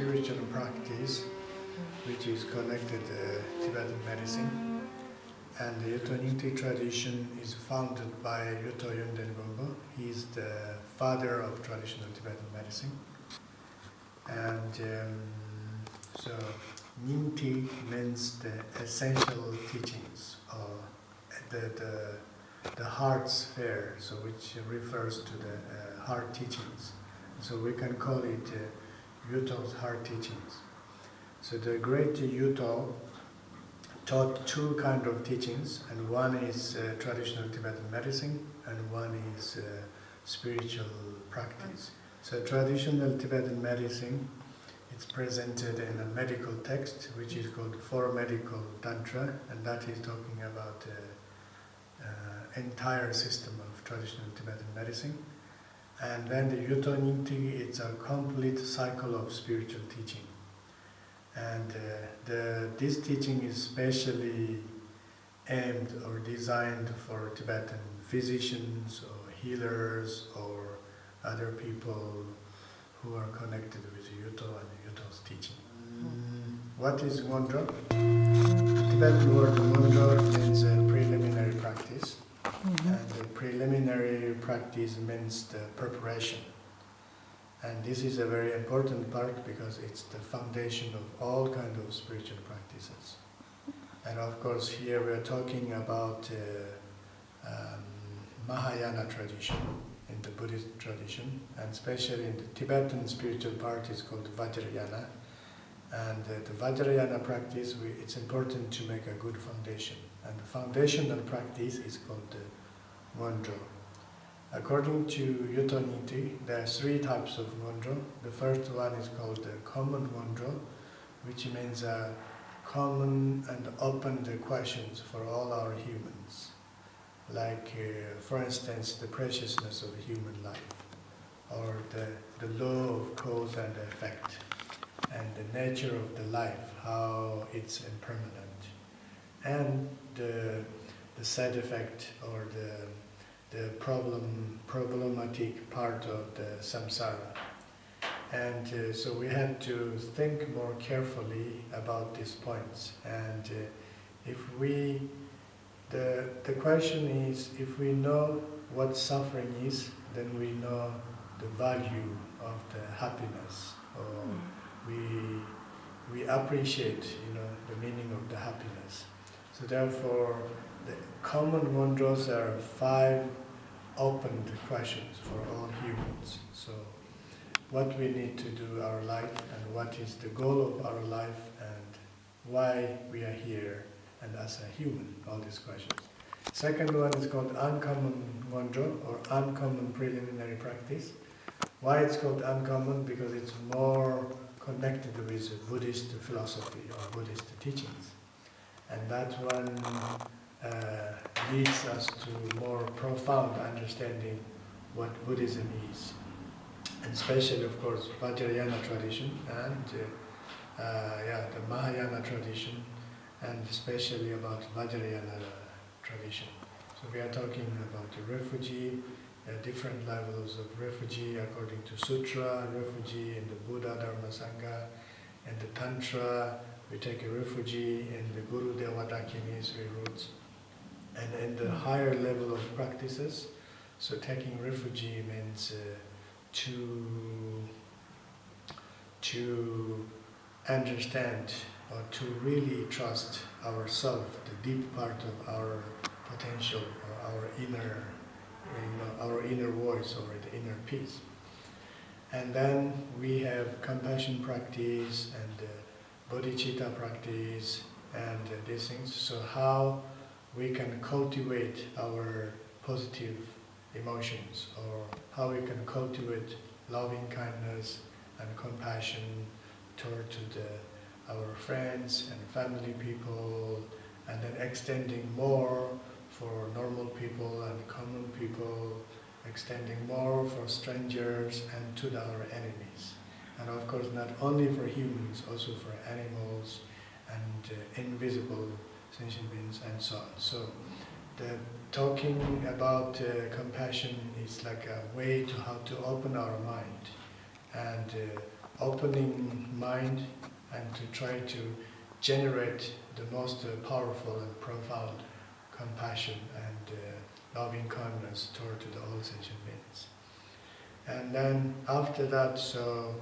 spiritual practice which is connected to Tibetan medicine. And the Yuthok Nyingthig Tradition is founded by Yuthok Yonten Gonpo. He is the father of traditional Tibetan medicine. And so Nyingthig means the essential teachings, or the heart sphere, so which refers to the heart teachings. So we can call it Yuthok's heart teachings. So the great Yuthok taught two kinds of teachings, and one is traditional Tibetan medicine, and one is spiritual practice. So traditional Tibetan medicine, it's presented in a medical text, which is called Four Medical Tantra, and that is talking about entire system of traditional Tibetan medicine. And then the Yuthok Nyingthig, it's a complete cycle of spiritual teaching. And this teaching is specially aimed or designed for Tibetan physicians or healers or other people who are connected with Yuthok and Yuthok's teaching. What is Ngondro? The Tibetan word Ngondro means a preliminary practice. And the preliminary practice means the preparation. And this is a very important part because it's the foundation of all kinds of spiritual practices. And of course here we are talking about Mahayana tradition, in the Buddhist tradition, and especially in the Tibetan spiritual part is called Vajrayana. And the Vajrayana practice, it's important to make a good foundation. And the foundational practice is called Ngondro. According to Yuthok Nyingthig, there are three types of Ngondro. The first one is called the common Ngondro, which means common and open the questions for all our humans. Like, for instance, the preciousness of the human life, or the law of cause and effect, and the nature of the life, how it's impermanent, and the side effect or the problematic part of the samsara. And so we had to think more carefully about these points. And the question is, if we know what suffering is, then we know the value of the happiness, or we appreciate, the meaning of the happiness. So therefore, the common Ngondros are 5 opened questions for all humans. So what we need to do our life, and what is the goal of our life, and why we are here, and as a human, all these questions. Second one is called uncommon Ngondro, or uncommon preliminary practice. Why it's called uncommon? Because it's more connected with Buddhist philosophy or Buddhist teachings. And that one leads us to more profound understanding what Buddhism is. And especially, of course, Vajrayana tradition and the Mahayana tradition, and especially about Vajrayana tradition. So we are talking about the refugee, different levels of refugee according to Sutra, refugee in the Buddha Dharma Sangha, and the Tantra, we take a refugee in the Guru Devadakini 3 roots. And in the higher level of practices, so taking refugee means to understand or to really trust ourself, the deep part of our potential, or our inner voice, or the inner peace. And then we have compassion practice and bodhicitta practice and these things. So how we can cultivate our positive emotions, or how we can cultivate loving kindness and compassion toward our friends and family people, and then extending more for normal people and common people, extending more for strangers and to our enemies. And of course, not only for humans, also for animals and invisible sentient beings and so on. So the talking about compassion is like a way to how to open our mind and opening mind and to try to generate the most powerful and profound compassion and loving kindness toward the all sentient beings. And then after that, so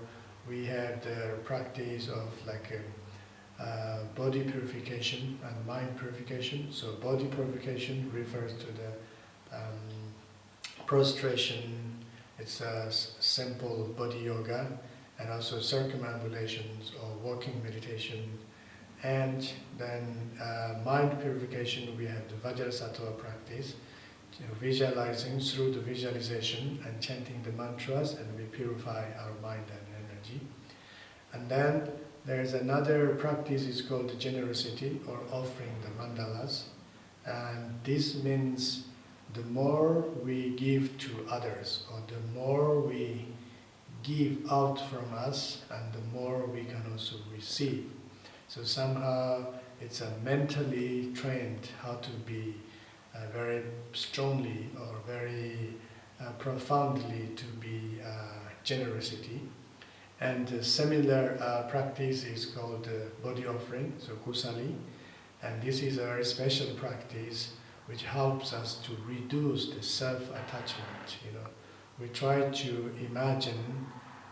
we had the practice of like body purification and mind purification. So body purification refers to the prostration. It's a simple body yoga, and also circumambulations or walking meditation. And then mind purification, we have the Vajrasattva practice, visualizing through the visualization and chanting the mantras, and we purify our mind and energy. And then there is another practice, is called generosity, or offering the mandalas. And this means the more we give to others, or the more we give out from us, and the more we can also receive. So somehow it's a mentally trained how to be very strongly or very profoundly to be generosity. And a similar practice is called body offering, so kusali. And this is a very special practice which helps us to reduce the self-attachment. We try to imagine,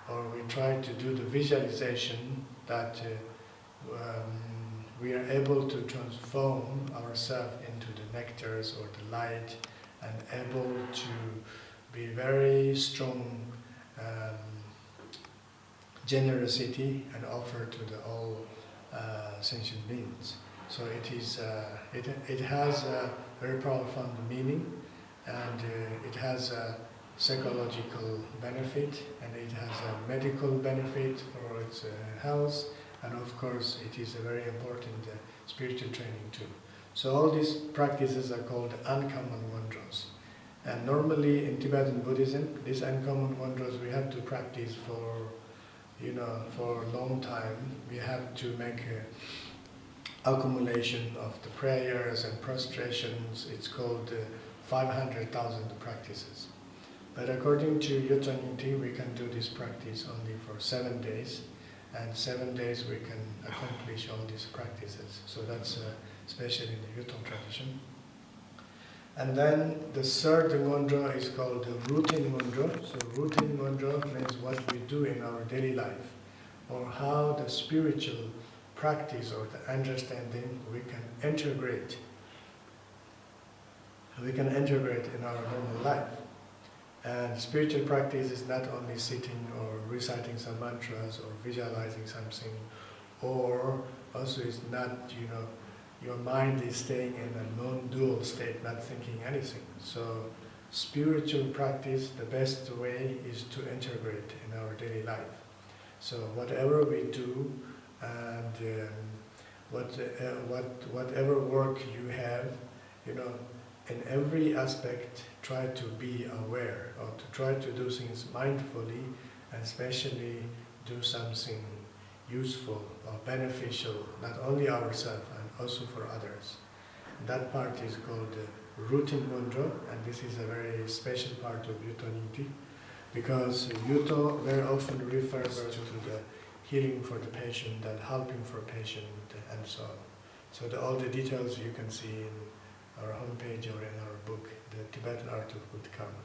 or we try to do the visualization that we are able to transform ourselves into the nectars or the light, and able to be very strong generosity and offer to the all sentient beings. So it has a very profound meaning, and it has a psychological benefit, and it has a medical benefit for its health, and of course it is a very important spiritual training too. So all these practices are called uncommon Ngondros. And normally in Tibetan Buddhism, these uncommon Ngondros we have to practice for a long time. We have to make accumulation of the prayers and prostrations. It's called 500,000 practices. But according to Yuthok Nyingthig, we can do this practice only for 7 days, and 7 days we can accomplish all these practices. So that's especially in the Yuthok tradition. And then the third Ngondro is called the routine Ngondro. So routine Ngondro means what we do in our daily life, or how the spiritual practice or the understanding we can integrate in our normal life. And spiritual practice is not only sitting or reciting some mantras or visualizing something, or also it's not, your mind is staying in a non-dual state, not thinking anything. So spiritual practice, the best way is to integrate in our daily life. So whatever we do, and whatever work you have, in every aspect, try to be aware, or to try to do things mindfully, and especially do something useful or beneficial, not only ourselves, and also for others. And that part is called routine Ngondro, and this is a very special part of Yuthok Nyingthig, because Yuthok very often refers to the healing for the patient and helping for patient and so on. So all the details you can see in our homepage or in our book, The Tibetan Art of Good Karma.